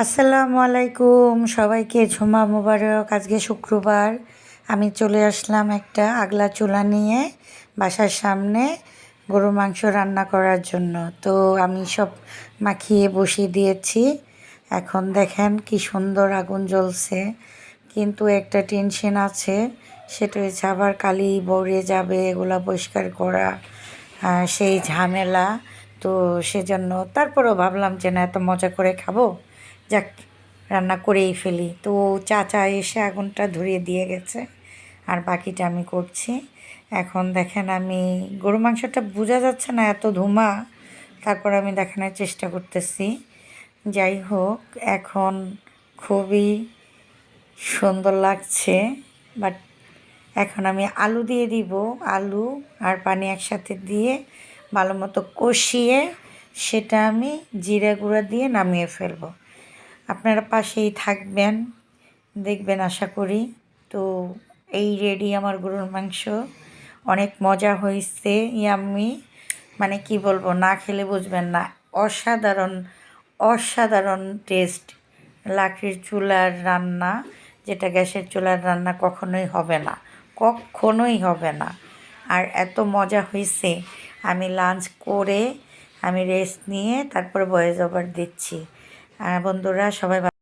আসসালামু আলাইকুম সবাইকে ঝুমা মুবারক। আজকে শুক্রবার, আমি চলে আসলাম একটা আগলা চুলা নিয়ে বাসার সামনে গরু মাংস রান্না করার জন্য। তো আমি সব মাখিয়ে বসিয়ে দিয়েছি। এখন দেখেন কি সুন্দর আগুন জ্বলছে, কিন্তু একটা টেনশন আছে, সেটা হচ্ছে আবার কালি বড়ে যাবে, এগুলা পরিষ্কার করা সেই ঝামেলা। তো সেজন্য তারপরেও ভাবলাম যে না, এত মজা করে খাবো, যাক রান্না করেই ফেলি। তো চাচা এসে আগুনটা ধরিয়ে দিয়ে গেছে, আর বাকিটা আমি করছি। এখন দেখেন, আমি গরু মাংসটা বোঝা যাচ্ছে না, এত ধুমা, তারপর আমি দেখানোর চেষ্টা করতেছি। যাই হোক, এখন খুবই সুন্দর লাগছে। বাট এখন আমি আলু দিয়ে দিব, আলু আর পানি একসাথে দিয়ে ভালো মতো কষিয়ে সেটা আমি জিরা গুঁড়া দিয়ে নামিয়ে ফেলবো। আপনারা পাশেই থাকবেন, দেখবেন আশা করি। তো এই রেডি আমার গরুর মাংস, অনেক মজা হয়েছে, ইয়াম্মি। মানে কি বলবো, না খেলে বুঝবেন না, অসাধারণ অসাধারণ টেস্ট। লাকড়ির চুলার রান্না, যেটা গ্যাসের চুলার রান্না কখনোই হবে না, কখনোই হবে না। আর এত মজা হয়েছে, আমি লাঞ্চ করে আমি রেস্ট নিয়ে তারপরে ভয়েস ওভার দিচ্ছি। বন্ধুরা সবাই